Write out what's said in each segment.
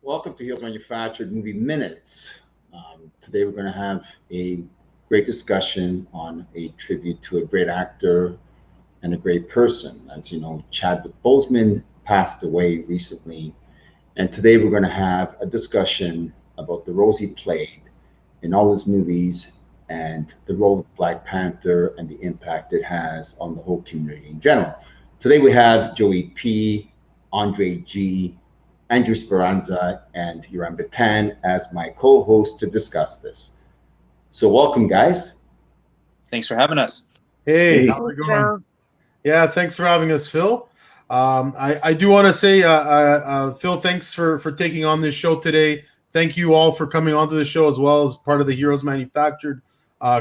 Welcome to Heels Manufactured Movie Minutes. Today we're going to have a great discussion on a tribute to a great actor and a great person. As you know, Chadwick Boseman passed away recently, and today we're going to have a discussion about the roles he played in all his movies and the role of Black Panther and the impact it has on the whole community in general. Today we have Joey P, Andre G, Andrew Speranza, and Hiram Batan as my co-hosts to discuss this. So welcome, guys. Thanks for having us. Hey, Hey. how's it going? Yeah, thanks for having us, Phil. I do want to say, Phil, thanks for taking on this show today. Thank you all for coming onto the show as well as part of the Heroes Manufactured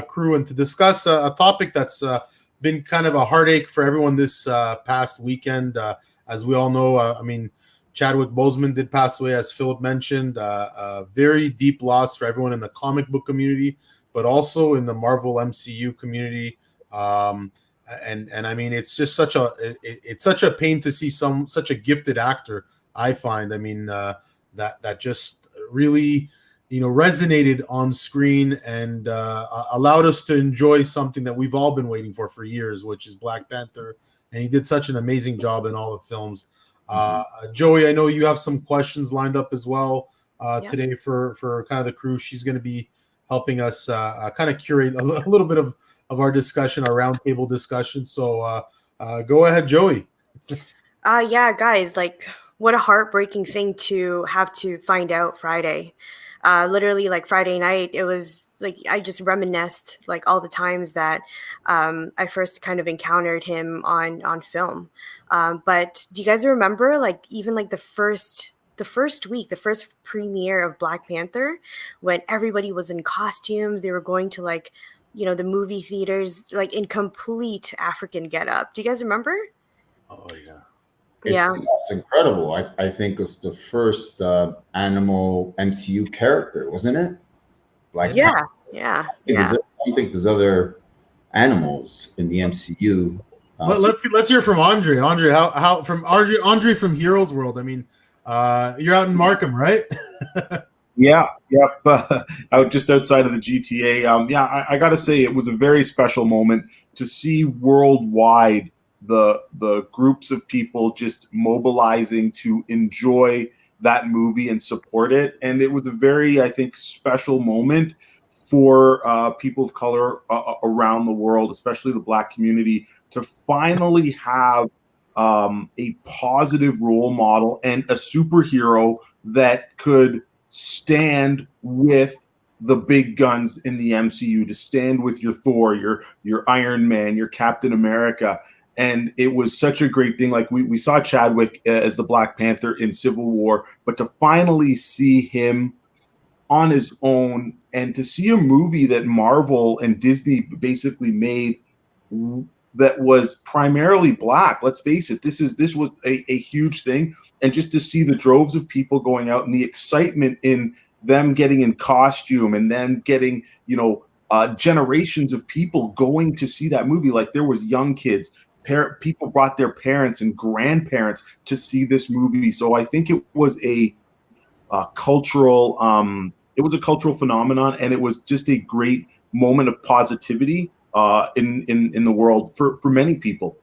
crew and to discuss a topic that's been kind of a heartache for everyone this past weekend. As we all know, Chadwick Boseman did pass away, as Philip mentioned. A very deep loss for everyone in the comic book community, but also in the Marvel MCU community. And I mean, it's just it's such a pain to see such a gifted actor. I find, that just really, resonated on screen and allowed us to enjoy something that we've all been waiting for years, which is Black Panther. And he did such an amazing job in all the films. Joey, I know you have some questions lined up as well today for kind of the crew. She's going to be helping us kind of curate a little bit of our discussion, our roundtable discussion. So go ahead, Joey. Yeah, guys, like what a heartbreaking thing to have to find out Friday. Literally, like Friday night, it was like I just reminisced like all the times that I first kind of encountered him on film. But do you guys remember like even like the first week, the first premiere of Black Panther, when everybody was in costumes, they were going to like the movie theaters like in complete African getup. Do you guys remember? Oh yeah. Yeah. It's incredible. I think it was the first animal MCU character, wasn't it? Black Yeah. Panther. Yeah. I Yeah. don't think there's other animals in the MCU. Let's hear from Andre. Andre, how from Andre from Heroes World. I mean, you're out in Markham, right? Yeah, yep. Out just outside of the GTA. I got to say it was a very special moment to see worldwide the groups of people just mobilizing to enjoy that movie and support it, and it was a very, I think, special moment for people of color around the world, especially the Black community, to finally have a positive role model and a superhero that could stand with the big guns in the MCU, to stand with your Thor, your Iron Man, your Captain America. And it was such a great thing. Like we saw Chadwick as the Black Panther in Civil War, but to finally see him on his own and to see a movie that Marvel and Disney basically made that was primarily Black. Let's face it, this was a huge thing. And just to see the droves of people going out and the excitement in them getting in costume and then getting, generations of people going to see that movie. Like there was young kids, people brought their parents and grandparents to see this movie. So I think it was a cultural, it was a cultural phenomenon, and it was just a great moment of positivity in the world for many people.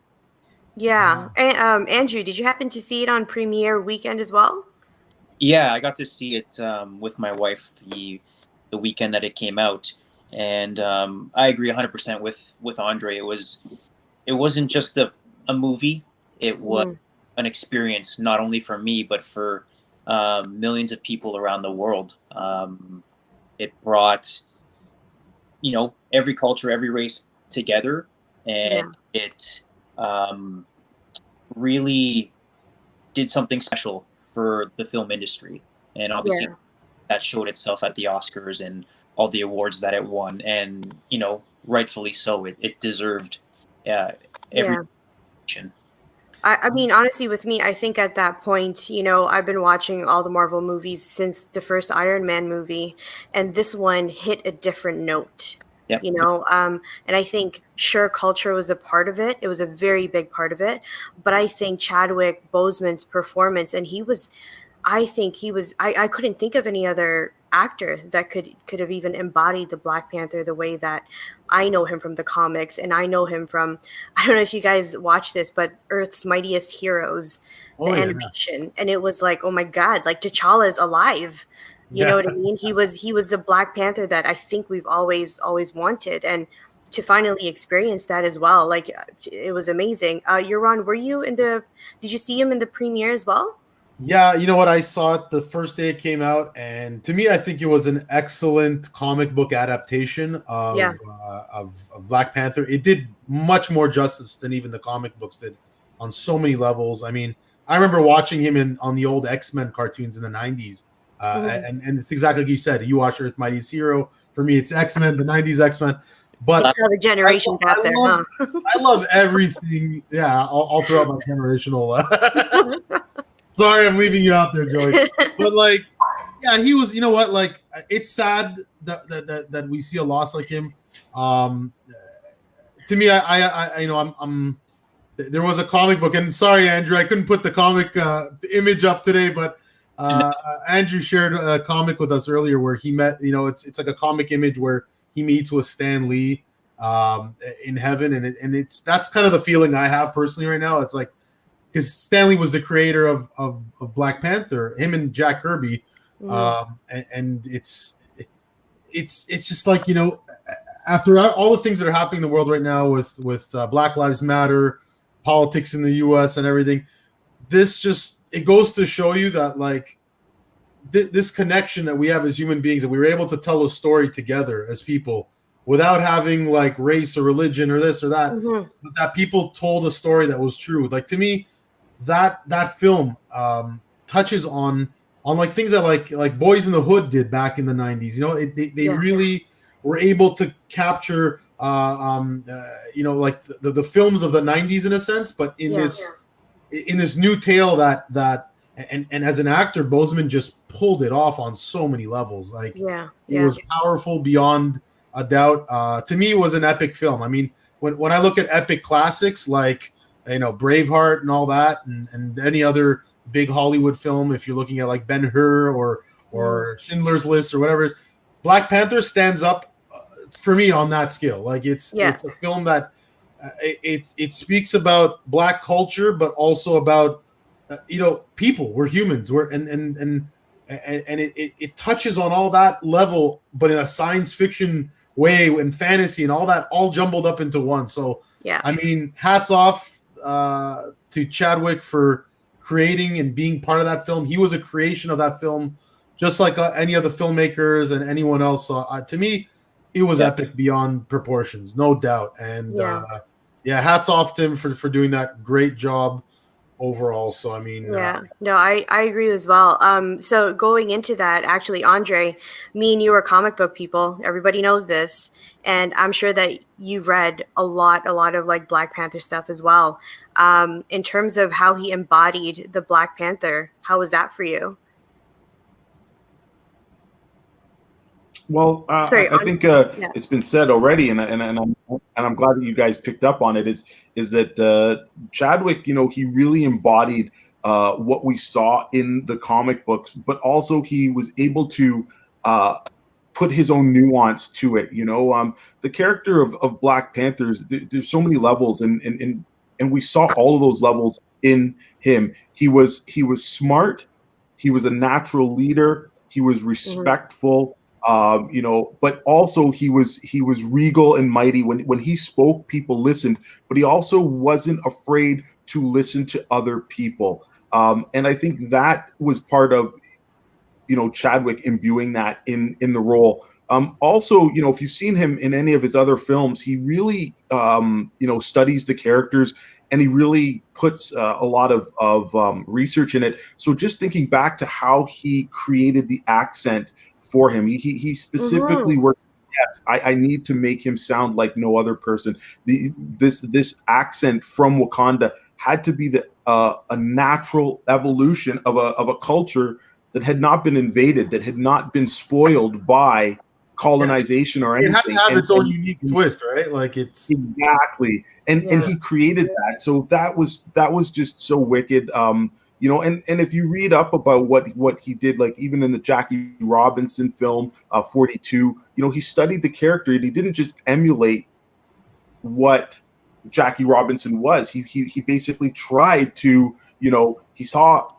Yeah. And, Andrew, did you happen to see it on premiere weekend as well? Yeah, I got to see it with my wife the weekend that it came out, and I agree 100% with Andre. It wasn't just a movie; it was an experience, not only for me but for millions of people around the world. It brought every culture, every race together, and it really did something special for the film industry. And obviously that showed itself at the Oscars and all the awards that it won. And, rightfully so. It deserved every recognition. I mean, honestly, with me, I think at that point, I've been watching all the Marvel movies since the first Iron Man movie, and this one hit a different note. Yep. And I think sure culture was a part of it. It was a very big part of it. But I think Chadwick Boseman's performance, and he was I think he was. I couldn't think of any other actor that could have even embodied the Black Panther the way that I know him from the comics, and I know him from. I don't know if you guys watch this, but Earth's Mightiest Heroes, the Oh yeah, animation, and it was like, oh my god, like T'Challa is alive. You know yeah. what I mean? He was the Black Panther that I think we've always wanted, and to finally experience that as well, like it was amazing. Euron, were you in the? Did you see him in the premiere as well? Yeah, you know what? I saw it the first day it came out, and to me, I think it was an excellent comic book adaptation Yeah. of Black Panther. It did much more justice than even the comic books did on so many levels. I mean, I remember watching him on the old X-Men cartoons in the '90s, Mhm. and it's exactly like you said. You watch Earth Mightiest Hero. For me, it's X-Men, the '90s X-Men. But Tell the generation gap there, love, huh? I love everything. Yeah, I'll throw out my generational. Sorry, I'm leaving you out there, Joey. But like, yeah, he was. You know what? Like, it's sad that we see a loss like him. Um, to me, I you know, I'm. There was a comic book, and sorry, Andrew, I couldn't put the comic image up today, but Andrew shared a comic with us earlier where he met. You know, it's like a comic image where he meets with Stan Lee in heaven, and it's that's kind of the feeling I have personally right now. It's like, because Stanley was the creator of Black Panther, him and Jack Kirby, and it's just like, you know, after all the things that are happening in the world right now with Black Lives Matter, politics in the U.S. and everything, it goes to show you that like this connection that we have as human beings, that we were able to tell a story together as people without having like race or religion or this or that, but that people told a story that was true. Like, to me, that film touches on like things that like Boys in the Hood did back in the 90s. You know, they really were able to capture you know, like the films of the 90s in a sense, but in this new tale that and as an actor, Boseman just pulled it off on so many levels. Like, it was powerful beyond a doubt. To me, it was an epic film. I mean, when I look at epic classics like, you know, Braveheart and all that, and any other big Hollywood film, if you're looking at like Ben-Hur or Schindler's List or whatever, Black Panther stands up for me on that scale. Like, it's a film that it speaks about Black culture, but also about you know, people. We're humans. And it touches on all that level, but in a science fiction way and fantasy and all that, all jumbled up into one. So I mean, hats off to Chadwick for creating and being part of that film. He was a creation of that film, just like any of the filmmakers and anyone else. So to me, it was epic beyond proportions, no doubt. And hats off to him for doing that great job overall. So I mean, no, I agree as well. So going into that, actually, Andre, me and you are comic book people. Everybody knows this, and I'm sure that you've read a lot of like Black Panther stuff as well. In terms of how he embodied the Black Panther, how was that for you? Well, I think it's been said already, and I'm glad that you guys picked up on it. Is that Chadwick? You know, he really embodied what we saw in the comic books, but also he was able to put his own nuance to it. You know, the character of Black Panthers. There's so many levels, and we saw all of those levels in him. He was smart. He was a natural leader. He was respectful. You know, but also he was regal and mighty. When he spoke, people listened, but he also wasn't afraid to listen to other people. And I think that was part of, you know, Chadwick imbuing that in the role. Also, you know, if you've seen him in any of his other films, he really, you know, studies the characters, and he really puts a lot of research in it. So just thinking back to how he created the accent for him, he specifically worked. Yes, I need to make him sound like no other person. This accent from Wakanda had to be a natural evolution of a culture that had not been invaded, that had not been spoiled by colonization or anything. It had to have its own unique twist, right? Like, it's exactly, and he created that. So that was just so wicked. you know, and if you read up about what he did, like even in the Jackie Robinson film 42, you know, he studied the character and he didn't just emulate what Jackie Robinson was. He basically tried to, you know, he saw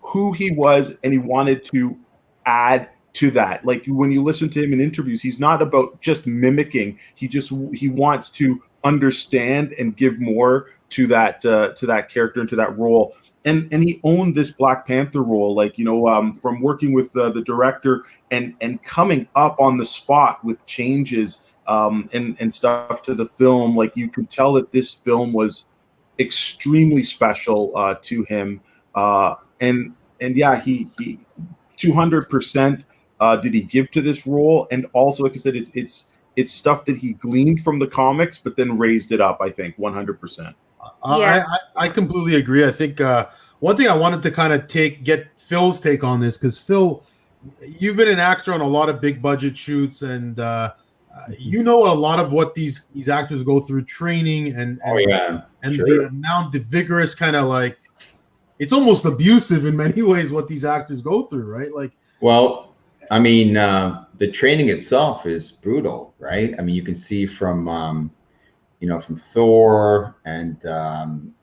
who he was and he wanted to add to that. Like when you listen to him in interviews, he's not about just mimicking. He wants to understand and give more to that character and to that role. And he owned this Black Panther role, like, you know, from working with the director and coming up on the spot with changes and stuff to the film. Like you could tell that this film was extremely special to him. And yeah, he 200% did he give to this role, and also, like I said, it's stuff that he gleaned from the comics, but then raised it up. I think 100%. Yeah. I completely agree. I think one thing I wanted to kind of get Phil's take on this, because Phil, you've been an actor on a lot of big budget shoots, and you know a lot of what these actors go through, training and Sure. the amount, the vigorous kind of like, it's almost abusive in many ways what these actors go through, right? Like, well, I mean, the training itself is brutal, right? I mean, you can see from you know, from Thor and from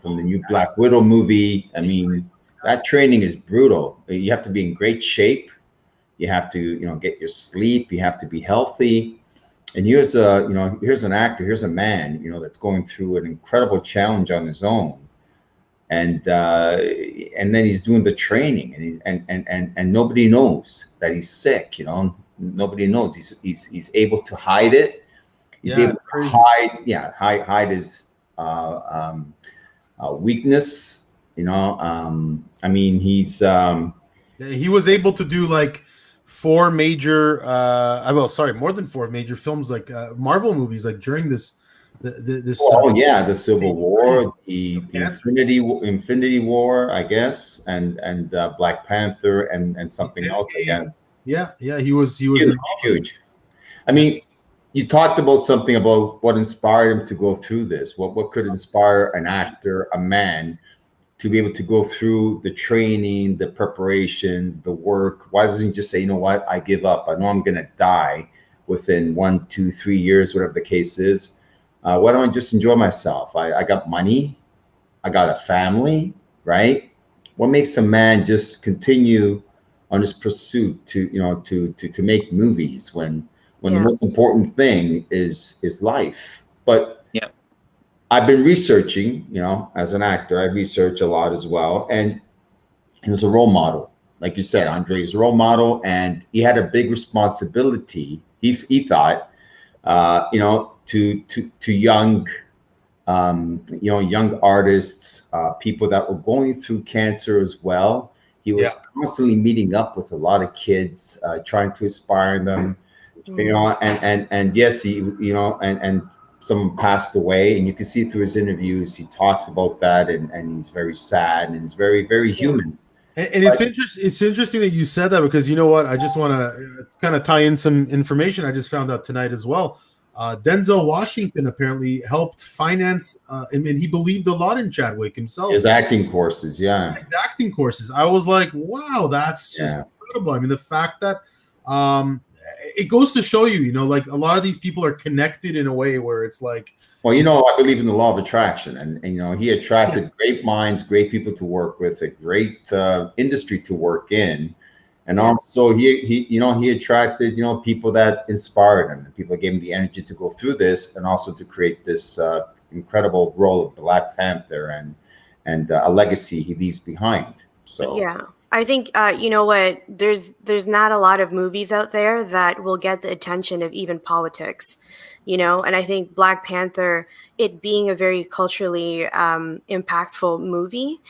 the new Black Widow movie. I mean, that training is brutal. You have to be in great shape. You have to, you know, get your sleep. You have to be healthy. And here's here's an actor, here's a man, you know, that's going through an incredible challenge on his own. And then he's doing the training, and nobody knows that he's sick. You know, nobody knows. He's able to hide it. He's able to hide his weakness. You know, I mean, he was able to do like more than 4 major films, like Marvel movies, like during this. The Civil War, the Infinity War, I guess, and Black Panther and something else, I guess. Yeah, he was huge. I mean, you talked about something about what inspired him to go through this. What could inspire an actor, a man, to be able to go through the training, the preparations, the work? Why doesn't he just say, you know what, I give up. I know I'm gonna die within 1, 2, 3 years, whatever the case is. Why don't I just enjoy myself? I got money, I got a family, right? What makes a man just continue on his pursuit to, you know, to make movies when the most important thing is life? But yeah, I've been researching, you know, as an actor, I research a lot as well, and he was a role model, like you said. Andre is a role model, and he had a big responsibility. He thought, you know, to young, you know, young artists, people that were going through cancer as well. He was constantly meeting up with a lot of kids, trying to inspire them, you know, and yes, he, you know, and someone passed away, and you can see through his interviews, he talks about that, and he's very sad, and he's very, very human. And it's interesting that you said that, because you know what, I just want to kind of tie in some information I just found out tonight as well. Denzel Washington apparently helped finance, and he believed a lot in Chadwick himself. His acting courses, His acting courses. I was like, wow, that's just incredible. I mean, the fact that it goes to show you, you know, like a lot of these people are connected in a way where it's like. Well, you know, I believe in the law of attraction, and you know, he attracted great minds, great people to work with, a great industry to work in. And also he you know, he attracted, you know, people that inspired him, and people that gave him the energy to go through this, and also to create this incredible role of Black Panther and a legacy he leaves behind. So yeah, I think you know what, there's not a lot of movies out there that will get the attention of even politics, you know. And I think Black Panther, it being a very culturally impactful movie,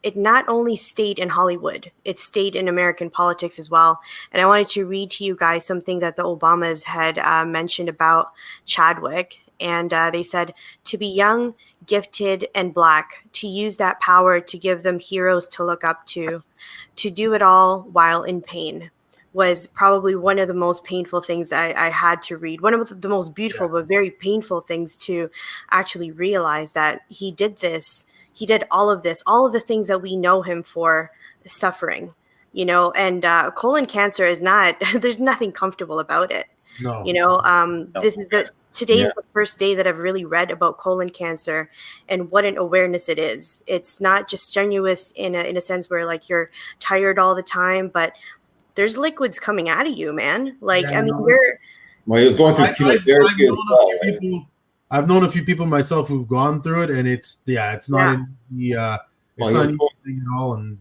it not only stayed in Hollywood, it stayed in American politics as well. And I wanted to read to you guys something that the Obamas had mentioned about Chadwick. And they said, to be young, gifted, and Black, to use that power to give them heroes to look up to do it all while in pain, was probably one of the most painful things I had to read. One of the most beautiful but very painful things to actually realize, that he did this, he did all of this, all of the things that we know him for, suffering, you know, and colon cancer is not, there's nothing comfortable about it. No. You know, No. this is today's the first day that I've really read about colon cancer and what an awareness it is. It's not just strenuous in a sense where like you're tired all the time, but there's liquids coming out of you, man. Like, Yeah, I mean, no, Well, he was going through chemotherapy as well, right? I've known a few people myself who've gone through it, and it's not in the it's not easy at all. And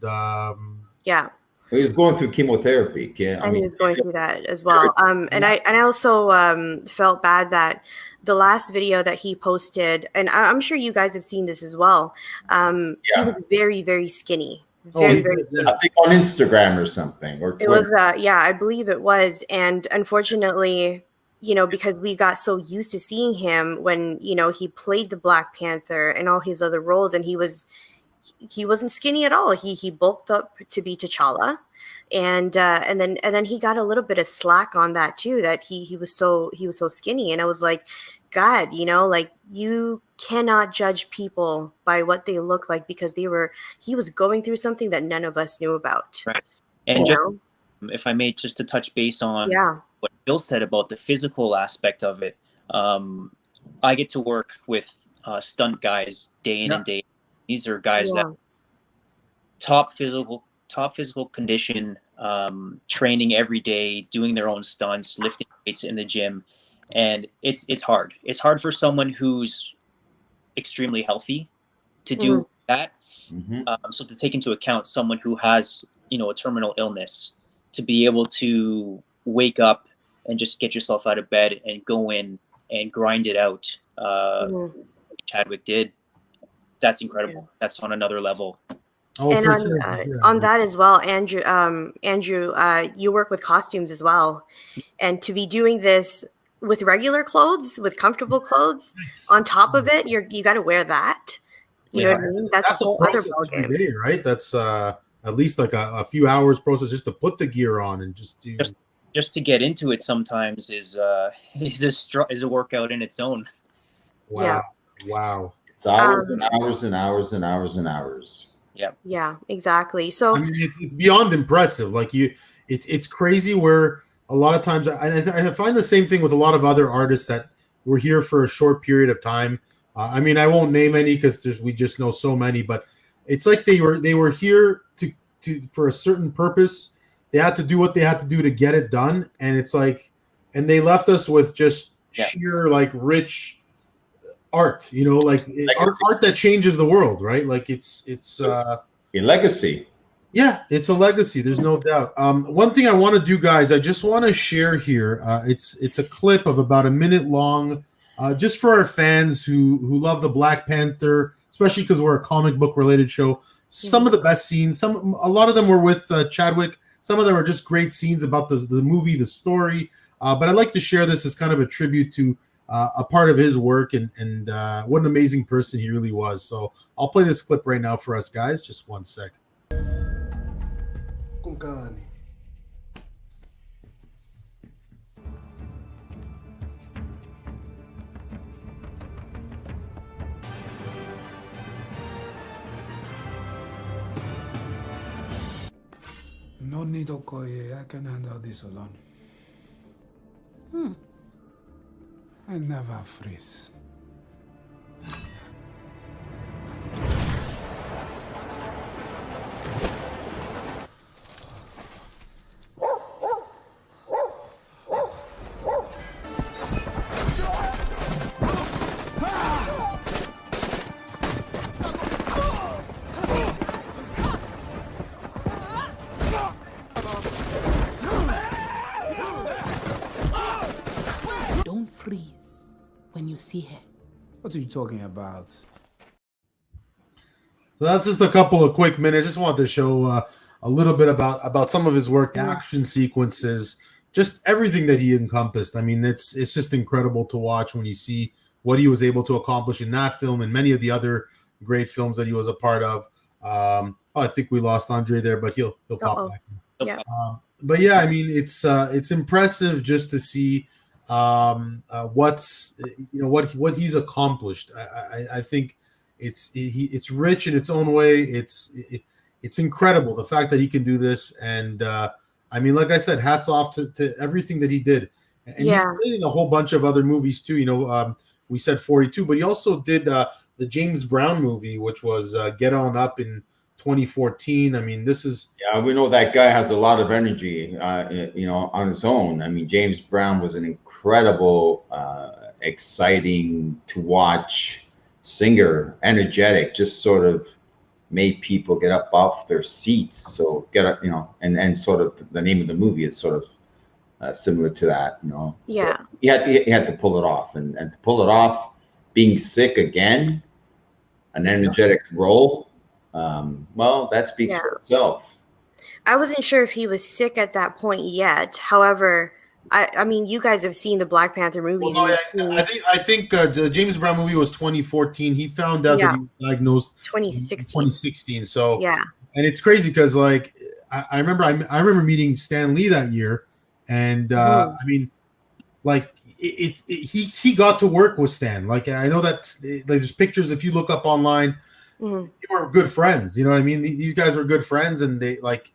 yeah. Well, he was going through chemotherapy. Yeah, I mean, he was going through that as well. And I also felt bad that the last video that he posted, and I'm sure you guys have seen this as well. He was very, very skinny. Very skinny. I think on Instagram or something. Or Twitter. It was, I believe it was. And unfortunately, you know, because we got so used to seeing him when, you know, he played the Black Panther and all his other roles, and he wasn't skinny at all. He bulked up to be T'Challa, and then he got a little bit of slack on that too. That he was so skinny, and I was like, God, you know, like you cannot judge people by what they look like because he was going through something that none of us knew about. Right. And just, if I may, just to touch base on what Bill said about the physical aspect of it, I get to work with stunt guys day in and day. These are guys that top physical condition, training every day, doing their own stunts, lifting weights in the gym, and it's hard. It's hard for someone who's extremely healthy to do that. So to take into account someone who has, you know, a terminal illness, to be able to wake up and just get yourself out of bed and go in and grind it out, Chadwick did. That's incredible. That's on another level. Oh, and for on, sure. On that as well, Andrew, you work with costumes as well, and to be doing this with regular clothes, with comfortable clothes, on top of it, you got to wear that. You know what I mean? That's a whole other ballgame, right? That's at least like a few hours process just to put the gear on and just to get into it. Sometimes is a workout in its own. Wow. Wow. It's hours and hours and hours and hours and hours. Yeah, exactly. So I mean, it's beyond impressive. Like it's crazy where a lot of times I find the same thing with a lot of other artists that were here for a short period of time. I mean, I won't name any because we just know so many, but it's like they were here to for a certain purpose. They had to do what they had to do to get it done, and it's like, and they left us with just sheer like rich art, you know, like art that changes the world, right? Like it's a legacy. Yeah, it's a legacy. There's no doubt. One thing I want to do, guys, I just want to share here. It's a clip of about a minute long, just for our fans who love the Black Panther, especially because we're a comic book related show. Some of the best scenes. A lot of them were with Chadwick. Some of them are just great scenes about the movie, the story. But I'd like to share this as kind of a tribute to a part of his work and what an amazing person he really was. So I'll play this clip right now for us, guys. Just one sec. No need Okoye, I can handle this alone. I never freeze. Don't freeze when you see her. What are you talking about? So that's just a couple of quick minutes. Just wanted to show a little bit about some of his work, action sequences, just everything that he encompassed. I mean, it's just incredible to watch when you see what he was able to accomplish in that film and many of the other great films that he was a part of. I think we lost Andre there, but he'll pop back. Yeah. But yeah, I mean, it's impressive just to see what he's accomplished. I think it's rich in its own way. It's incredible the fact that he can do this. And I mean, like I said, hats off to everything that he did. And he's played in a whole bunch of other movies too. We said 42, but he also did the James Brown movie, which was Get On Up in 2014. I mean, this is we know that guy has a lot of energy, on his own. I mean, James Brown was an incredible, exciting to watch singer, energetic, just sort of made people get up off their seats. So and sort of the name of the movie is sort of similar to that, Yeah. So he had to pull it off, and to pull it off, being sick again, an energetic role. Well, that speaks for itself. I wasn't sure if he was sick at that point yet. However, I mean, you guys have seen the Black Panther movies. Well, no, I think the James Brown movie was 2014. He found out that he was diagnosed 2016. So yeah, and it's crazy because like I remember meeting Stan Lee that year, and I mean, like he got to work with Stan. Like I know that like there's pictures if you look up online. They were good friends. You know what I mean? These guys were good friends, and they like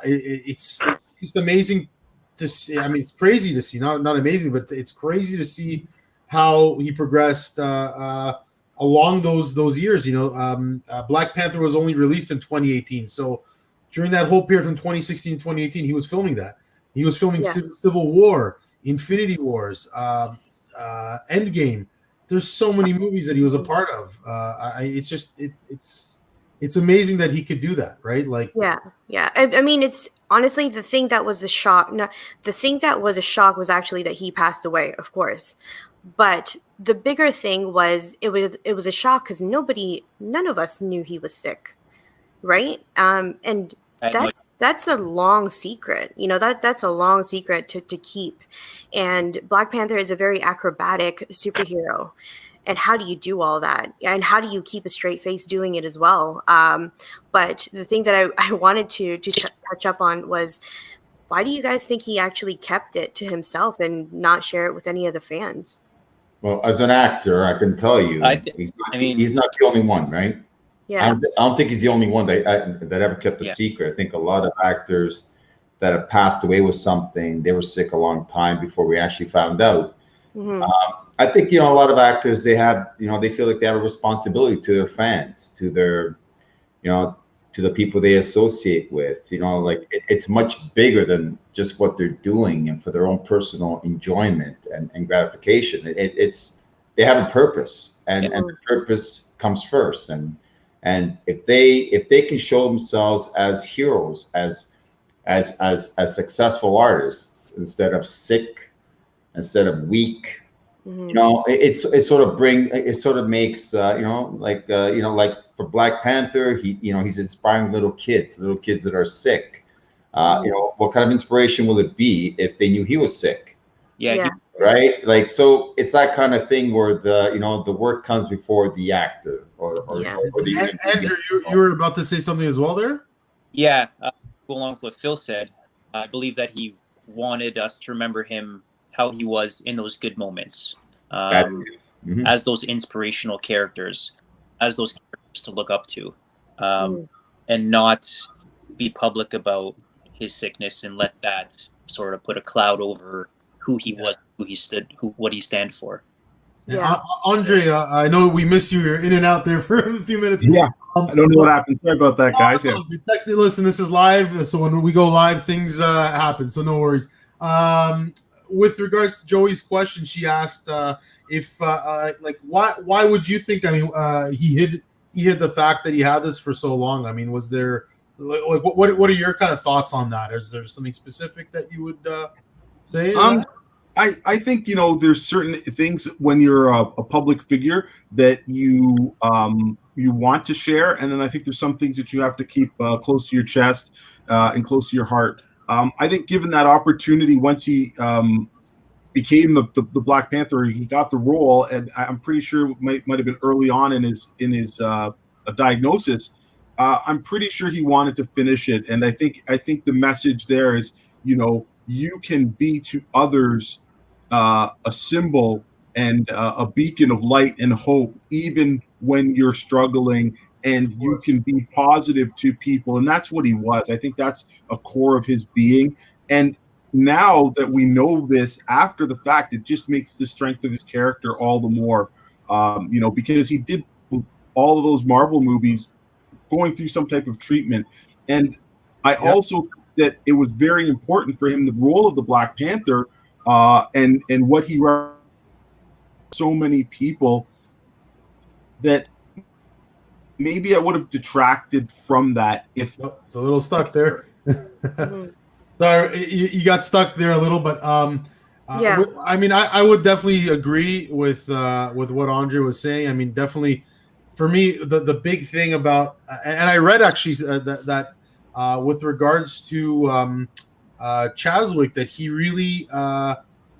it's just amazing to see. I mean, it's crazy to see. Not amazing, but it's crazy to see how he progressed along those years. Black Panther was only released in 2018, so during that whole period from 2016 to 2018, he was filming that. He was filming Civil War, Infinity Wars, Endgame. There's so many movies that he was a part of. It's amazing that he could do that, right? Like yeah. I mean, it's honestly the thing that was a shock. No, the thing that was a shock was actually that he passed away, of course. But the bigger thing was it was a shock because none of us knew he was sick, right? And that's a long secret. That's a long secret to keep. And Black Panther is a very acrobatic superhero. And how do you do all that? And how do you keep a straight face doing it as well? But the thing that I wanted to touch up on was, why do you guys think he actually kept it to himself and not share it with any of the fans? Well, as an actor, I can tell you, he's not the only one, right? Yeah. I don't think he's the only one that ever kept a secret. I think a lot of actors that have passed away with something, they were sick a long time before we actually found out. I think, a lot of actors, they feel like they have a responsibility to their fans, to their, to the people they associate with, like it's much bigger than just what they're doing and for their own personal enjoyment and gratification. They have a purpose, and the purpose comes first. And if they can show themselves as heroes, as successful artists, instead of sick, instead of weak, it sort of makes like for Black Panther, he's inspiring little kids that are sick. What kind of inspiration will it be if they knew he was sick? Right? Like, so it's that kind of thing where the work comes before the actor or the Andrew, you were about to say something as well there? Yeah, go along with what Phil said. I believe that he wanted us to remember him how he was in those good moments, as those inspirational characters, as those characters to look up to, and not be public about his sickness and let that sort of put a cloud over who he was, who he stood, what he stand for. Yeah. Andre, I know we missed you. You're in and out there for a few minutes. Yeah, I don't know what happened. Sorry about that, guys. Listen, this is live, so when we go live, things happen. So no worries. With regards to Joey's question, she asked if why would you think? I mean, he hid the fact that he had this for so long. I mean, was there like what are your kind of thoughts on that? Is there something specific that you would say? I think there's certain things when you're a public figure that you want to share, and then I think there's some things that you have to keep close to your chest and close to your heart. I think given that opportunity, once he became the Black Panther, he got the role, and I'm pretty sure it might have been early on in his diagnosis. I'm pretty sure he wanted to finish it, and I think the message there is, you can be to others a symbol and a beacon of light and hope, even when you're struggling, and you can be positive to people. And that's what he was. I think that's a core of his being. And now that we know this after the fact, it just makes the strength of his character all the more, because he did all of those Marvel movies going through some type of treatment. And I also think that it was very important for him, the role of the Black Panther, and what he so many people, that maybe I would have detracted from that if it's a little stuck there. Sorry, you got stuck there a little, but I mean, I would definitely agree with what Andre was saying. I mean, definitely for me, the big thing about, and I read actually that with regards to Chadwick, that he really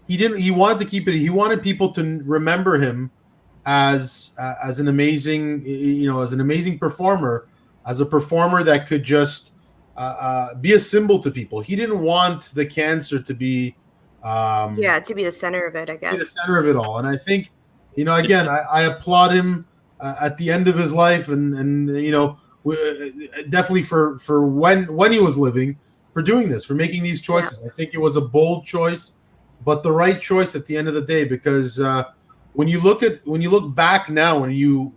he wanted to keep it. He wanted people to remember him as an amazing, as an amazing performer, as a performer that could just be a symbol to people. He didn't want the cancer to be to be the center of it, I guess. Be the center of it all. And I think, again, I applaud him at the end of his life, and definitely for when he was living, for doing this, for making these choices. I think it was a bold choice, but the right choice at the end of the day, because when you look back now, when you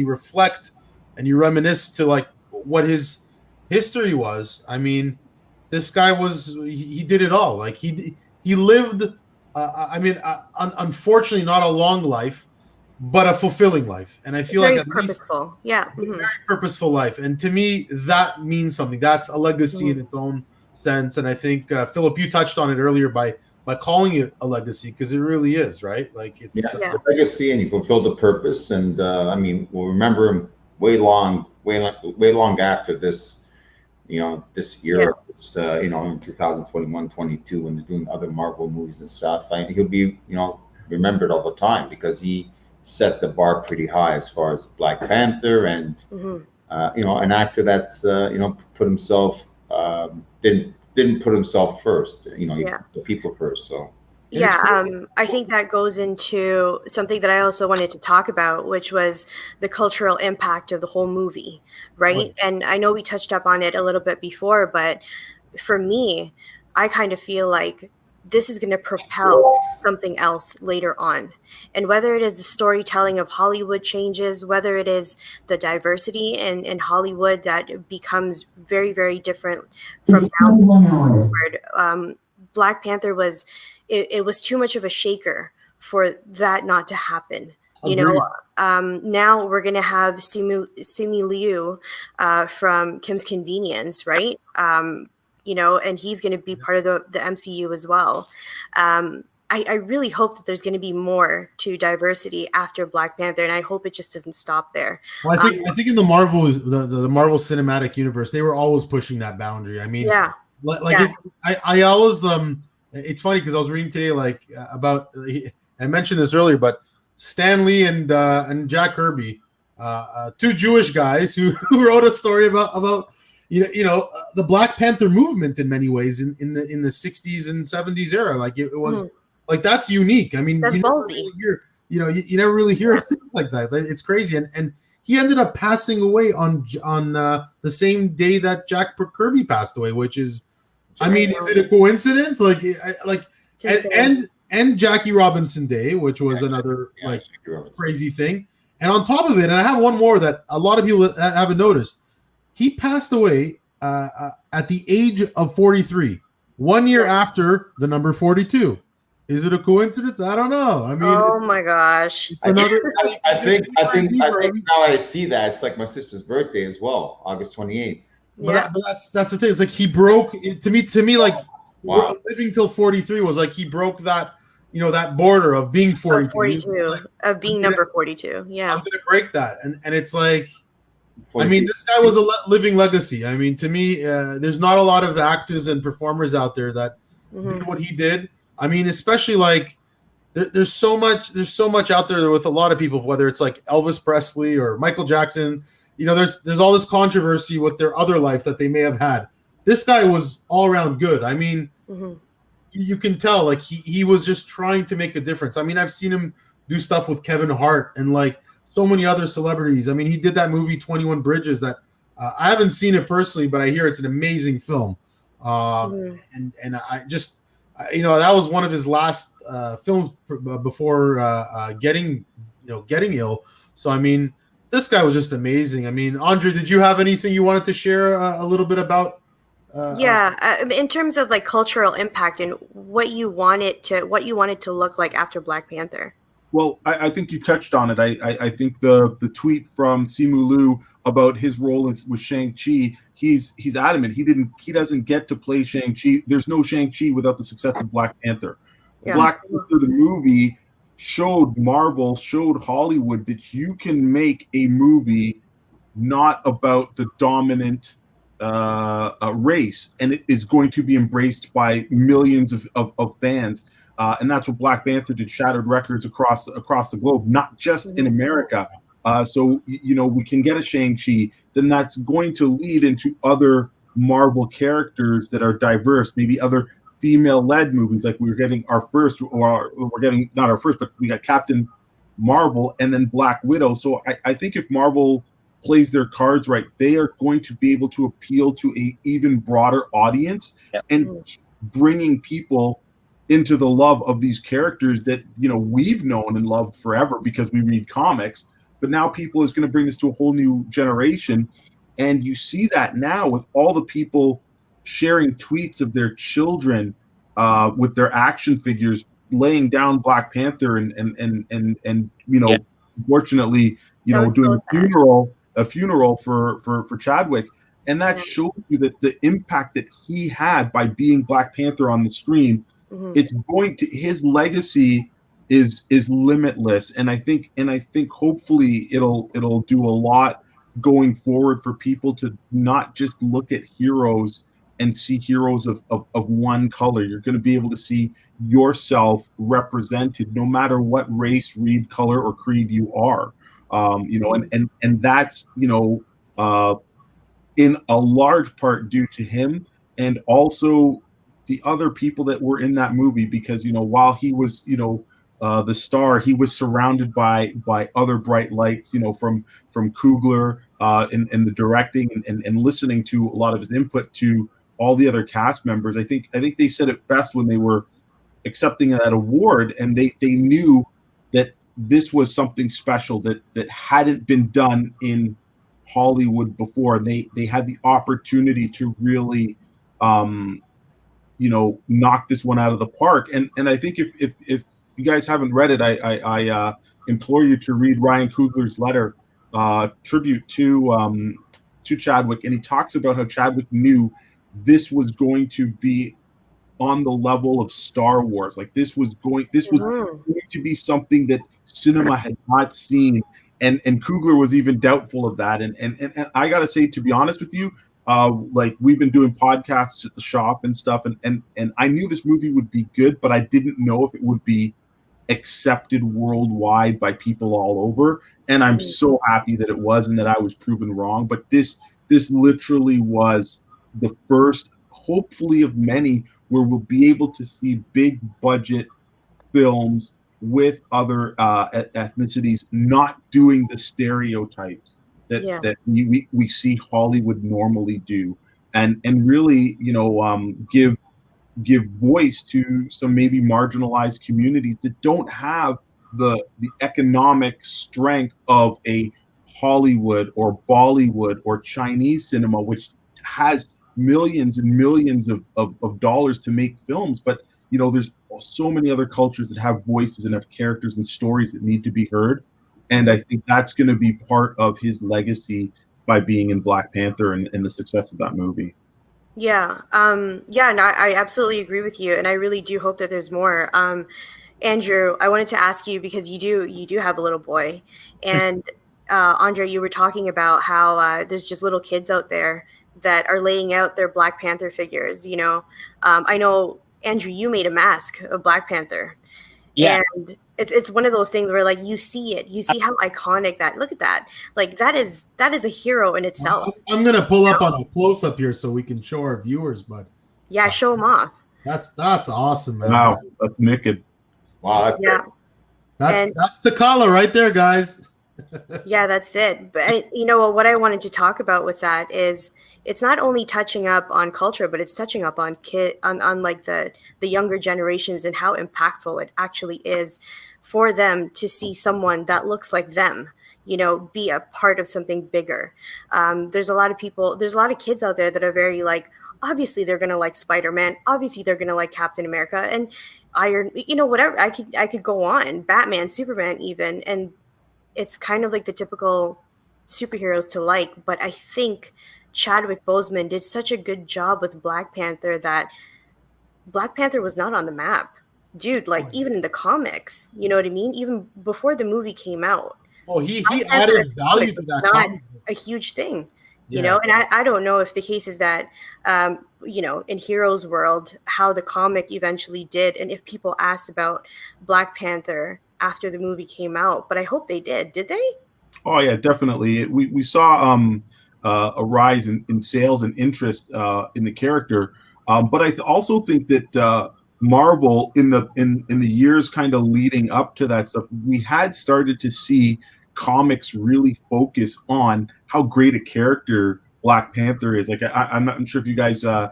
reflect and you reminisce to like what his history was, I mean, this guy he did it all. Like he lived, unfortunately not a long life, but a fulfilling life. And I feel very like at purposeful. Least, very purposeful life. And to me, that means something. That's a legacy in its own sense. And I think Philip, you touched on it earlier by calling it a legacy, because it really is, right? Like it's a legacy, and you fulfilled the purpose. And we'll remember him way long after this, this year, in 2021, 22, when they're doing other Marvel movies and stuff. He'll be, remembered all the time, because he set the bar pretty high as far as Black Panther, and an actor that's put himself didn't put himself first. He put the people first. So I think that goes into something that I also wanted to talk about, which was the cultural impact of the whole movie, right? And I know we touched up on it a little bit before, but for me, I kind of feel like this is going to propel something else later on. And whether it is the storytelling of Hollywood changes, whether it is the diversity in Hollywood that becomes very, very different from now forward. Black Panther was too much of a shaker for that not to happen. Now we're going to have Simu Liu from Kim's Convenience, right? And he's going to be part of the MCU as well. I really hope that there's going to be more to diversity after Black Panther, and I hope it just doesn't stop there. Well, I think in the Marvel Cinematic Universe, they were always pushing that boundary. I mean, I always it's funny because I was reading today about, I mentioned this earlier, but Stan Lee and Jack Kirby, two Jewish guys who wrote a story about the Black Panther movement in many ways in the 60s and 70s era. Like it was like, that's unique. I mean, that's ballsy. You never really hear things like that. It's crazy. And he ended up passing away on the same day that Jack Kirby passed away, which is, I mean, is it a coincidence? And Jackie Robinson Day, which was another crazy thing. And on top of it, and I have one more that a lot of people haven't noticed. He passed away at the age of 43, 1 year after the number 42. Is it a coincidence? I don't know. I mean, oh my gosh! I think now I see that it's like my sister's birthday as well, August 28th. But that's the thing. It's like he broke to me like living till 43 was like he broke that that border of being 42, 42 of being number 42. Yeah, I'm gonna break that, and it's like. 42. I mean, this guy was a living legacy. I mean, to me, there's not a lot of actors and performers out there that did what he did. I mean, especially like there's so much out there with a lot of people, whether it's like Elvis Presley or Michael Jackson. There's all this controversy with their other life that they may have had. This guy was all around good. I mean, you can tell like he was just trying to make a difference. I mean, I've seen him do stuff with Kevin Hart and like so many other celebrities. I mean, he did that movie 21 Bridges that I haven't seen it personally, but I hear it's an amazing film. And I just that was one of his last films before getting ill. So I mean, this guy was just amazing. I mean, Andre, did you have anything you wanted to share a little bit about? In terms of like cultural impact and what you wanted to look like after Black Panther. Well, I think you touched on it. I think the tweet from Simu Liu about his role with Shang-Chi, he's adamant he doesn't get to play Shang-Chi. There's no Shang-Chi without the success of Black Panther. Yeah. Black Panther, the movie, showed Hollywood that you can make a movie not about the dominant race, and it is going to be embraced by millions of fans. And that's what Black Panther did, shattered records across the globe, not just in America. So, we can get a Shang-Chi, then that's going to lead into other Marvel characters that are diverse, maybe other female-led movies, like we're getting our first, or we're getting, not our first, but we got Captain Marvel and then Black Widow. So I think if Marvel plays their cards right, they are going to be able to appeal to a even broader audience and bringing people into the love of these characters that we've known and loved forever because we read comics, but now people is going to bring this to a whole new generation. And you see that now with all the people sharing tweets of their children with their action figures laying down Black Panther and unfortunately doing a funeral for Chadwick. And that shows you that the impact that he had by being Black Panther on the screen, it's going to, his legacy is limitless. And I think hopefully it'll do a lot going forward for people to not just look at heroes and see heroes of one color. You're going to be able to see yourself represented no matter what race, read, color, or creed you are. And that's in a large part due to him, and also the other people that were in that movie, because while he was the star, he was surrounded by other bright lights, from Coogler in the directing and listening to a lot of his input to all the other cast members. I think they said it best when they were accepting that award, and they knew that this was something special that hadn't been done in Hollywood before. And they had the opportunity to really knock this one out of the park. And I think if you guys haven't read it, I implore you to read Ryan Coogler's letter, tribute to Chadwick. And he talks about how Chadwick knew this was going to be on the level of Star Wars. Like this was going to be something that cinema had not seen. And Coogler was even doubtful of that. And I gotta say, to be honest with you, like we've been doing podcasts at the shop and stuff, and I knew this movie would be good, but I didn't know if it would be accepted worldwide by people all over. And I'm so happy that it was, and that I was proven wrong. But this literally was the first, hopefully, of many where we'll be able to see big budget films with other ethnicities not doing the stereotypes that we see Hollywood normally do, and really give voice to some maybe marginalized communities that don't have the economic strength of a Hollywood or Bollywood or Chinese cinema, which has millions and millions of dollars to make films. But there's so many other cultures that have voices and have characters and stories that need to be heard. And I think that's going to be part of his legacy by being in Black Panther and the success of that movie. Yeah. I absolutely agree with you. And I really do hope that there's more. Andrew, I wanted to ask you, because you do have a little boy, and Andre, you were talking about how there's just little kids out there that are laying out their Black Panther figures. I know, Andrew, you made a mask of Black Panther. Yeah. And it's one of those things where, like, you see how iconic that. Look at that. Like, that is a hero in itself. I'm gonna pull up on a close up here so we can show our viewers, but show them off. That's awesome, man. Wow, that's naked. Wow, that's Yeah. That's T'Challa right there, guys. Yeah, that's it. But you know what I wanted to talk about with that is it's not only touching up on culture, but it's touching up on on like the younger generations and how impactful it actually is for them to see someone that looks like them, you know, be a part of something bigger. There's a lot of people, there's a lot of kids out there that are very like, obviously they're gonna like Spider-Man, obviously they're gonna like Captain America and Iron, you know, whatever. I could go on, Batman, Superman, even, and it's kind of like the typical superheroes to like, but I think Chadwick Boseman did such a good job with Black Panther that Black Panther was not on the map. Dude, like even in the comics, you know what I mean? Even before the movie came out. Oh, he Black Panther added value to that not comic. a huge thing. Yeah. You know, and I don't know if the case is that you know, in Heroes World, how the comic eventually did, and if people asked about Black Panther after the movie came out, but I hope they did. Did they? Oh yeah, definitely. We saw a rise in sales and interest in the character, but I also think that Marvel in the years kind of leading up to that stuff, we had started to see comics really focus on how great a character Black Panther is. Like I'm not sure if you guys are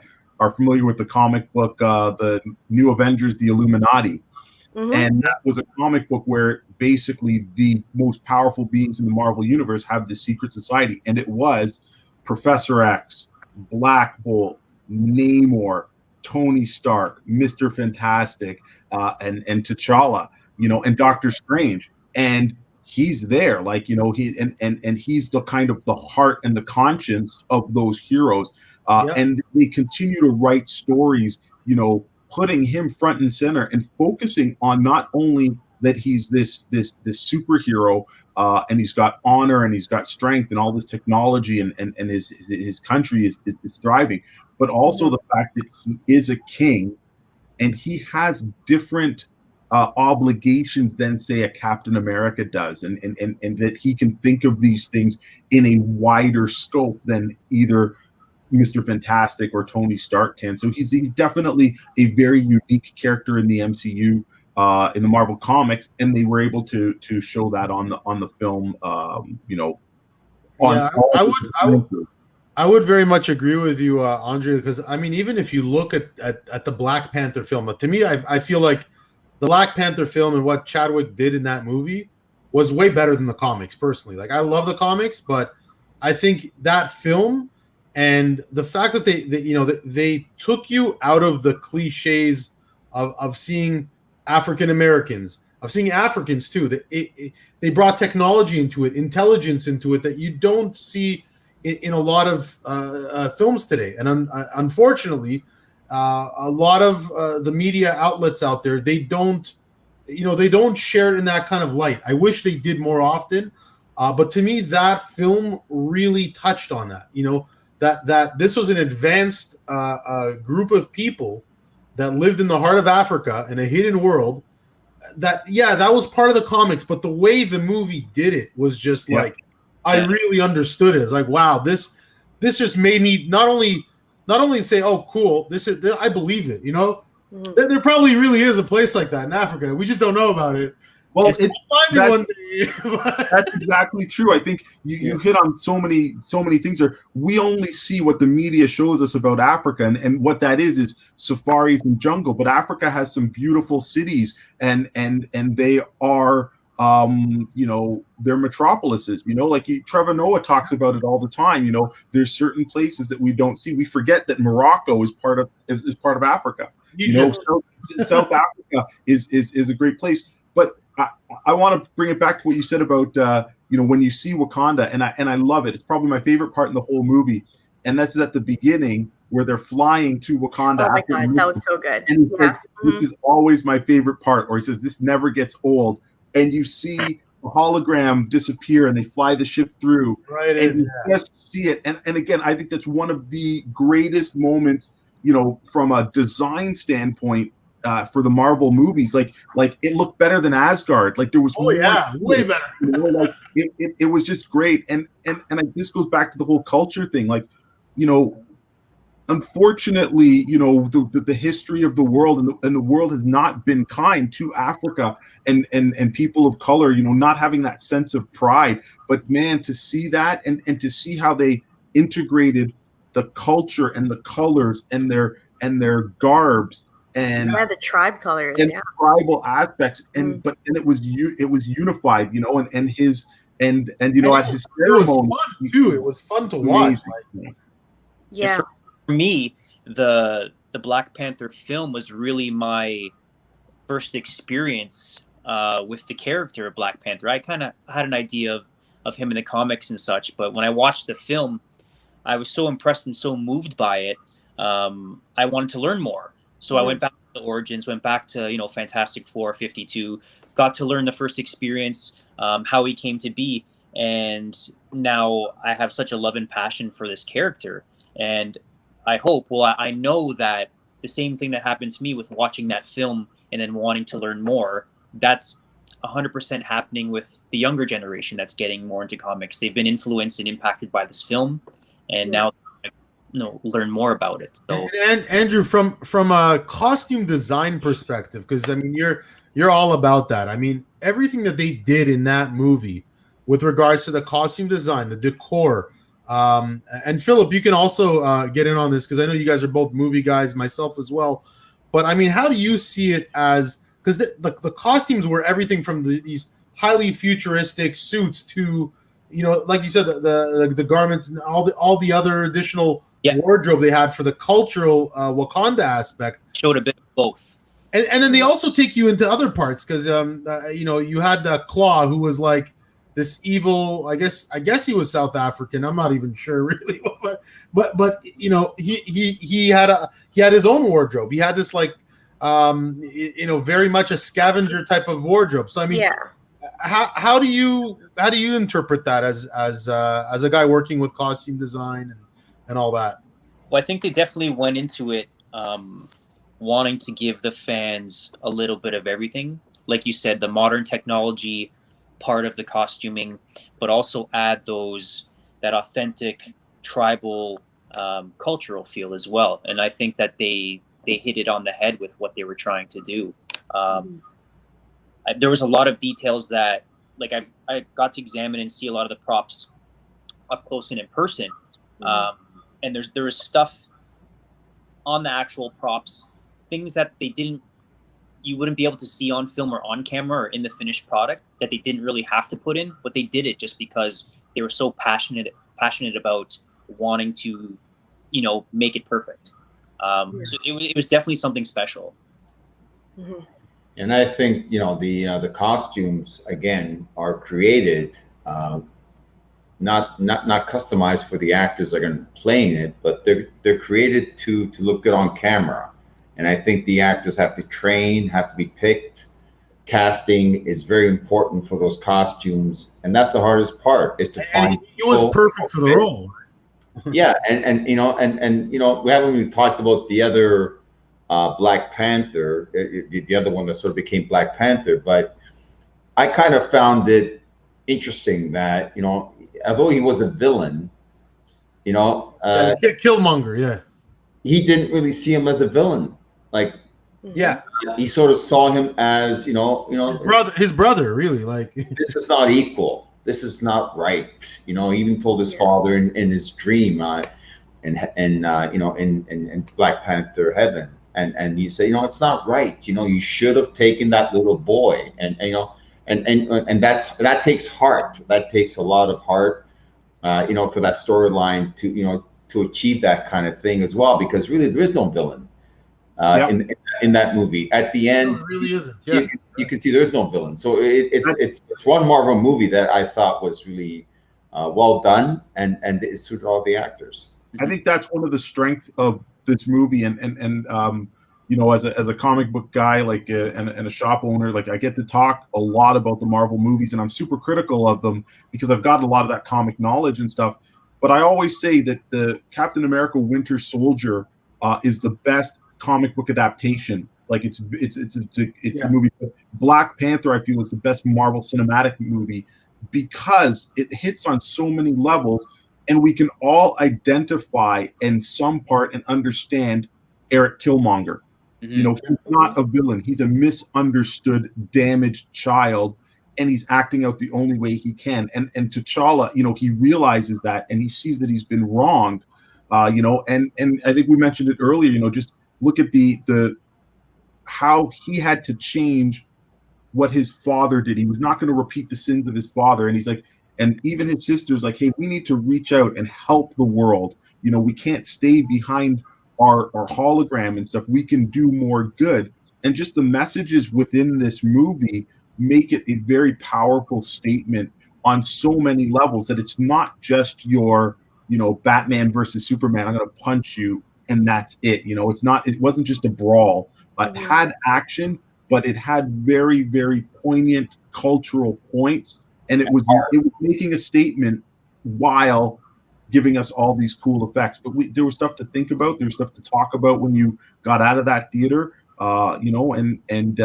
familiar with the comic book, the New Avengers, the Illuminati. Mhm. And that was a comic book where basically the most powerful beings in the Marvel universe have this secret society. And it was Professor X, Black Bolt, Namor, Tony Stark, Mr. Fantastic, and T'Challa, you know, and Doctor Strange. And he's there, like, you know, and he's the kind of the heart and the conscience of those heroes. And they continue to write stories, you know, putting him front and center and focusing on not only that he's this superhero and he's got honor and he's got strength and all this technology and his country is thriving, but also the fact that he is a king and he has different obligations than say a Captain America does, and that he can think of these things in a wider scope than either Mr. Fantastic or Tony Stark can. So he's definitely a very unique character in the MCU, in the Marvel comics, and they were able to show that on the film. You know, I would very much agree with you, Andre, because I mean, even if you look at the Black Panther film, to me, I feel like the Black Panther film and what Chadwick did in that movie was way better than the comics. Personally, like I love the comics, but I think that film. And the fact that they took you out of the cliches of seeing African Americans, of seeing Africans too. They brought technology into it, intelligence into it that you don't see in a lot of films today. And unfortunately, a lot of the media outlets out there, they don't share it in that kind of light. I wish they did more often. But to me, that film really touched on that. You know, that this was an advanced group of people that lived in the heart of Africa in a hidden world. That was part of the comics, but the way the movie did it was just like I really understood it. It's like, wow, this just made me not only say, oh, cool, I believe it. You know, there probably really is a place like that in Africa. We just don't know about it. Well, find it one day. That's exactly true. I think you hit on so many things there. We only see what the media shows us about Africa, and what that is safaris and jungle. But Africa has some beautiful cities, and they are you know, they're metropolises. You know, like Trevor Noah talks about it all the time. You know, there's certain places that we don't see. We forget that Morocco is part of Africa. You know, South Africa is a great place, but I want to bring it back to what you said about you know, when you see Wakanda, and I love it. It's probably my favorite part in the whole movie, and that's at the beginning where they're flying to Wakanda. Oh my God, that was so good. And says, this is always my favorite part. Or he says, this never gets old. And you see the hologram disappear, and they fly the ship through, and you just see it. And again, I think that's one of the greatest moments, you know, from a design standpoint. For the Marvel movies, like it looked better than Asgard. Like there was way better. You know, like it was just great. And this goes back to the whole culture thing. Like, you know, unfortunately, the history of the world and the world has not been kind to Africa and people of color, not having that sense of pride. But man, to see that and to see how they integrated the culture and the colors and their garbs and the tribe colors, and tribal aspects, but it was unified, and his and at his ceremony, it was fun too. It was fun to watch. Yeah. For me, the Black Panther film was really my first experience with the character of Black Panther. I kind of had an idea of him in the comics and such, but when I watched the film, I was so impressed and so moved by it. I wanted to learn more. So I went back to the origins, went back to, Fantastic Four, 52, got to learn the first experience, how he came to be. And now I have such a love and passion for this character. And I know that the same thing that happened to me with watching that film and then wanting to learn more, that's 100% happening with the younger generation that's getting more into comics. They've been influenced and impacted by this film, and now learn more about it. So, and Andrew, from a costume design perspective, because I mean you're all about that. I mean, everything that they did in that movie with regards to the costume design, the decor. And Philip, you can also get in on this because I know you guys are both movie guys, myself as well. But I mean, how do you see it as, because the costumes were everything from these highly futuristic suits to, like you said, the garments and all the other additional wardrobe they had for the cultural Wakanda aspect. Showed a bit of both. And then they also take you into other parts because you had Claw, who was like this evil, I guess he was South African. I'm not even sure really, but he had his own wardrobe. He had this like very much a scavenger type of wardrobe. So I mean, how do you interpret that as a guy working with costume design and all that? Well, I think they definitely went into it wanting to give the fans a little bit of everything. Like you said, the modern technology part of the costuming, but also add that authentic tribal cultural feel as well. And I think that they hit it on the head with what they were trying to do. There was a lot of details that like I got to examine and see a lot of the props up close and in person. And there was stuff on the actual props, things that you wouldn't be able to see on film or on camera or in the finished product that they didn't really have to put in, but they did it just because they were so passionate about wanting to, make it perfect. So it was definitely something special. Mm-hmm. And I think, the costumes again are created, not customized for the actors that are going to be playing it, but they're created to look good on camera. And I think the actors have to train, have to be picked. Casting is very important for those costumes, and that's the hardest part. Is to find. He was perfect for the role. Yeah, and we haven't really talked about the other Black Panther, the other one that sort of became Black Panther. But I kind of found it interesting that although he was a villain, Killmonger, yeah, he didn't really see him as a villain. Like, yeah, he sort of saw him as his brother, really. Like, this is not equal. This is not right. He even told his father in his dream, in Black Panther heaven, and he said, it's not right. You should have taken that little boy, and that takes heart. That takes a lot of heart, for that storyline to achieve that kind of thing as well, because really there is no villain. In that movie, at the end, no, it really isn't. Yeah. You can see there's no villain. So it's one Marvel movie that I thought was really well done, and it suited all the actors. I think that's one of the strengths of this movie, and as a comic book guy, like and a shop owner, like I get to talk a lot about the Marvel movies, and I'm super critical of them because I've got a lot of that comic knowledge and stuff. But I always say that the Captain America Winter Soldier is the best comic book adaptation. Like it's a movie. Black Panther, I feel, is the best Marvel cinematic movie because it hits on so many levels. and we can all identify in some part and understand Eric Killmonger. You know, he's not a villain. He's a misunderstood, damaged child, and he's acting out the only way he can. And T'Challa, you know, he realizes that, and he sees that he's been wronged. You know, and I think we mentioned it earlier. You know, just look at the how he had to change what his father did. He was not going to repeat the sins of his father, and he's like, and even his sister's like, hey, we need to reach out and help the world. You know, we can't stay behind our hologram and stuff. We can do more good. And just the messages within this movie make it a very powerful statement on so many levels, that it's not just your, you know, Batman versus Superman, I'm going to punch you and that's it. You know, it wasn't just a brawl. It had action, but it had very, very poignant cultural points, and it was making a statement while giving us all these cool effects. But there was stuff to think about. There was stuff to talk about when you got out of that theater. You know, and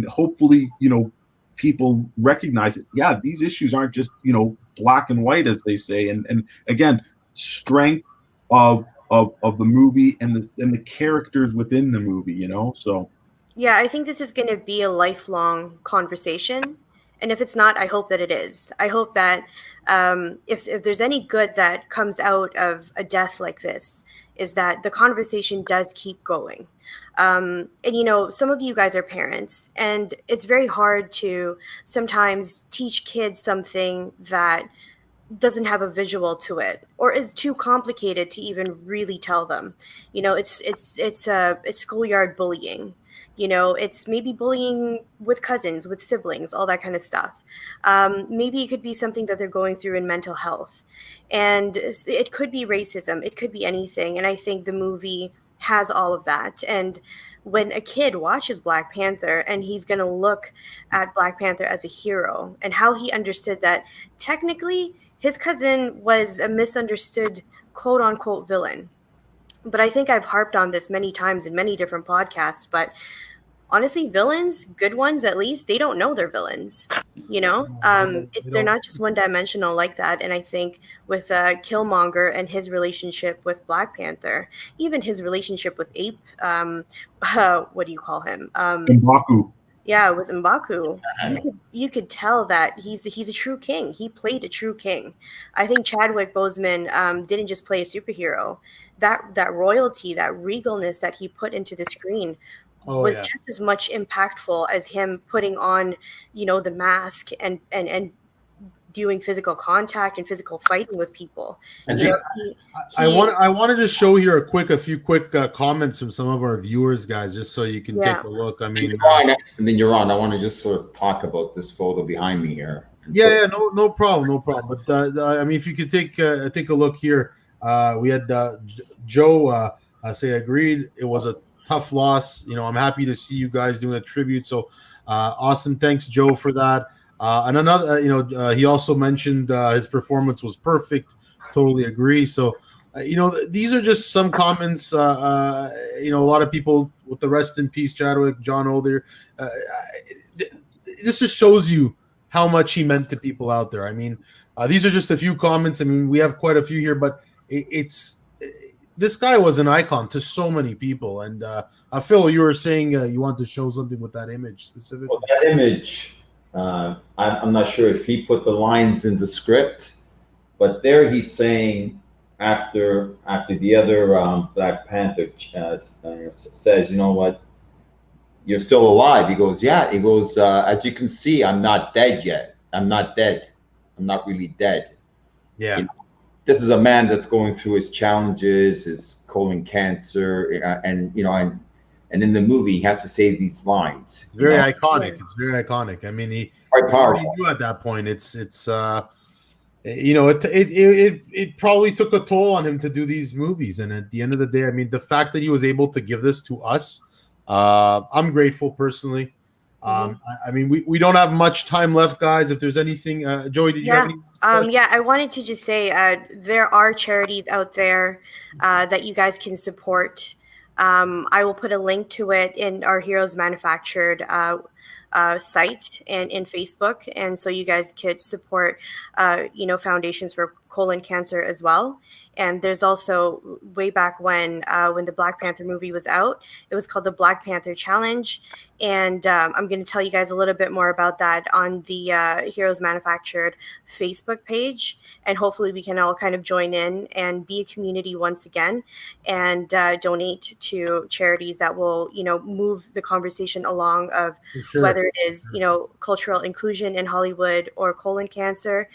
hopefully, you know, people recognize it. Yeah, these issues aren't just, you know, black and white, as they say. And again, strength of the movie and the characters within the movie. You know, so. Yeah, I think this is going to be a lifelong conversation. And if it's not, I hope that it is. I hope that if there's any good that comes out of a death like this, is that the conversation does keep going. And, you know, some of you guys are parents, and it's very hard to sometimes teach kids something that doesn't have a visual to it, or is too complicated to even really tell them. You know, it's schoolyard bullying. You know, it's maybe bullying with cousins, with siblings, all that kind of stuff. Maybe it could be something that they're going through in mental health. And it could be racism. It could be anything. And I think the movie has all of that. And when a kid watches Black Panther and he's going to look at Black Panther as a hero, and how he understood that technically his cousin was a misunderstood quote unquote villain. But I think I've harped on this many times in many different podcasts, but honestly, villains, good ones at least, they don't know they're villains. You know, they're not just one-dimensional like that. And I think with Killmonger and his relationship with Black Panther, even his relationship with Ape, what do you call him? M'Baku. Yeah, with M'Baku, you could tell that he's a true king. He played a true king. I think Chadwick Boseman didn't just play a superhero. That royalty, that regalness that he put into the screen was just as much impactful as him putting on, you know, the mask and doing physical contact and physical fighting with people. And I want to just show here a few quick comments from some of our viewers, guys, just so you can take a look. I mean, and then you're on. I want to just sort of talk about this photo behind me here. No problem. But I mean, if you could take a look here, we had Joe say agreed. It was a tough loss. You know, I'm happy to see you guys doing a tribute. So awesome. Thanks, Joe, for that. And another, he also mentioned his performance was perfect. Totally agree. So, these are just some comments. A lot of people with the rest in peace, Chadwick, John Older. This just shows you how much he meant to people out there. I mean, these are just a few comments. I mean, we have quite a few here, but this guy was an icon to so many people. And Phil, you were saying you want to show something with that image specifically. Well, that image. I'm not sure if he put the lines in the script, but there he's saying after the other Black Panther says, you know what, you're still alive. He goes, yeah. He goes, as you can see, I'm not dead yet. I'm not dead. I'm not really dead. Yeah. This is a man that's going through his challenges, his colon cancer, and in the movie, he has to say these lines. Very iconic. It's very iconic. I mean, he knew at that point. It probably took a toll on him to do these movies. And at the end of the day, I mean, the fact that he was able to give this to us, I'm grateful personally. I mean, we don't have much time left, guys. If there's anything, Joey, did you have any? I wanted to just say there are charities out there that you guys can support. I will put a link to it in our Heroes Manufactured site and in Facebook, and so you guys could support, foundations for colon cancer as well. And there's also way back when the Black Panther movie was out, it was called the Black Panther Challenge. And I'm going to tell you guys a little bit more about that on the Heroes Manufactured Facebook page. And hopefully we can all kind of join in and be a community once again and donate to charities that will, move the conversation along of whether it is, cultural inclusion in Hollywood or colon cancer.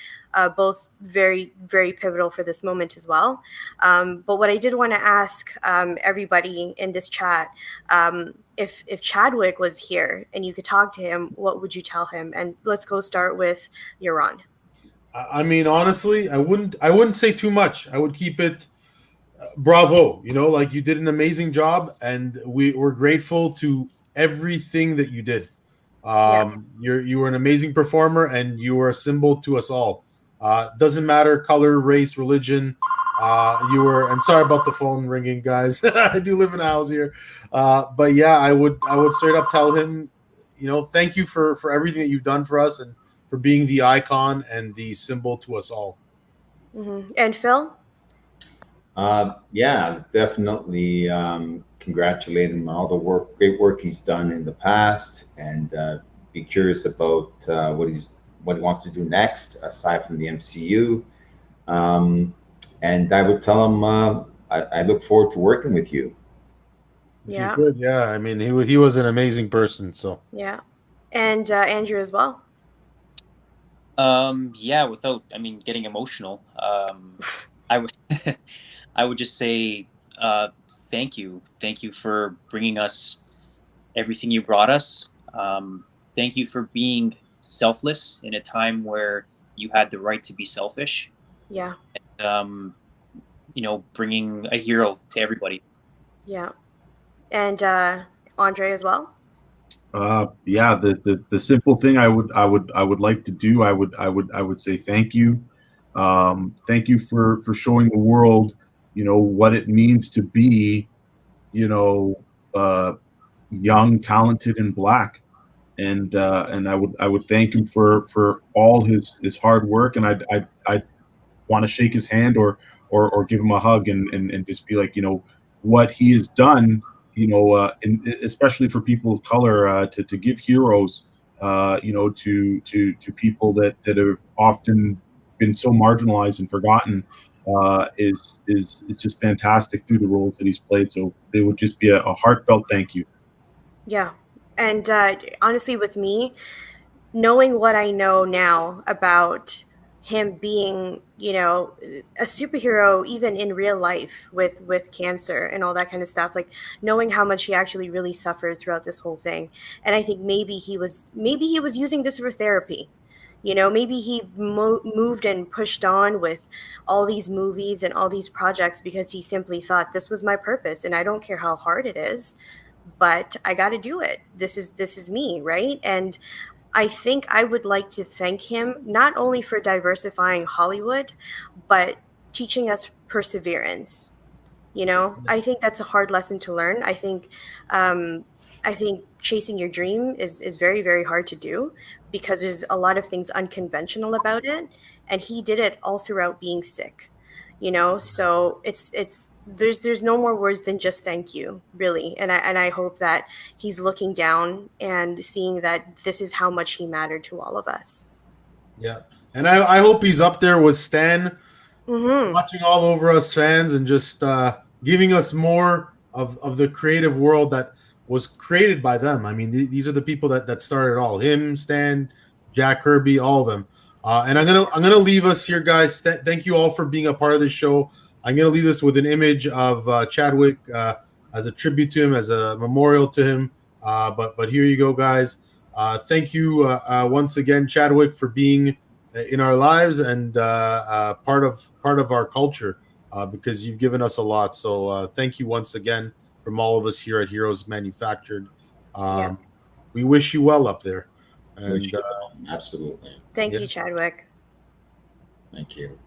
Both very, very pivotal for this moment as well. But what I did want to ask everybody in this chat, if Chadwick was here and you could talk to him, what would you tell him? And let's go start with Yaron. I mean, honestly, I wouldn't say too much. I would keep it bravo. Like, you did an amazing job, and we're grateful to everything that you did. You were an amazing performer, and you were a symbol to us all. Doesn't matter color, race, religion. And sorry about the phone ringing, guys. I do live in a house here. But yeah, I would straight up tell him, thank you for everything that you've done for us and for being the icon and the symbol to us all. Mm-hmm. And Phil? Yeah, I was definitely congratulate him on all the great work he's done in the past, and be curious about what he wants to do next, aside from the MCU. And I would tell him I look forward to working with you. Yeah. Good. Yeah. I mean, he was an amazing person. So yeah, and Andrew as well. Yeah, without getting emotional, I would I would just say thank you for bringing us everything you brought us. Thank you for being selfless in a time where you had the right to be selfish. Yeah. And, bringing a hero to everybody. Yeah. And Andre as well. Yeah, the simple thing I would like to do, I would say thank you. Thank you for showing the world, what it means to be, young, talented, and Black. And I would thank him for all his hard work, and I want to shake his hand or give him a hug and just be like, what he has done, especially for people of color, to give heroes, to people that have often been so marginalized and forgotten, is just fantastic through the roles that he's played. So they would just be a heartfelt thank you. Yeah. And honestly, with me, knowing what I know now about him being, a superhero, even in real life with cancer and all that kind of stuff, like knowing how much he actually really suffered throughout this whole thing. And I think maybe he was using this for therapy. Maybe he moved and pushed on with all these movies and all these projects because he simply thought this was my purpose, and I don't care how hard it is, but I got to do it. This is me, right? And I think I would like to thank him not only for diversifying Hollywood, but teaching us perseverance. I think that's a hard lesson to learn. I think chasing your dream is very, very hard to do because there's a lot of things unconventional about it. And he did it all throughout being sick, so there's no more words than just thank you, really. And I hope that he's looking down and seeing that this is how much he mattered to all of us. Yeah. And I hope he's up there with Stan, Mm-hmm. watching all over us fans and just giving us more of the creative world that was created by them. I mean, these are the people that started it all. Him, Stan, Jack Kirby, all of them. And I'm gonna leave us here, guys. Thank you all for being a part of this show. I'm gonna leave us with an image of Chadwick as a tribute to him, as a memorial to him. But here you go, guys. Thank you once again, Chadwick, for being in our lives and part of our culture because you've given us a lot. So thank you once again from all of us here at Heroes Manufactured. We wish you well up there. And absolutely. Thank you, Chadwick. Thank you.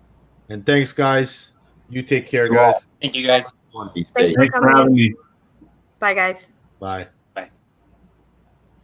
And thanks, guys. You take care, guys. Thank you, guys. Be safe. Thanks for Thanks for coming having in. me. Bye, guys. Bye.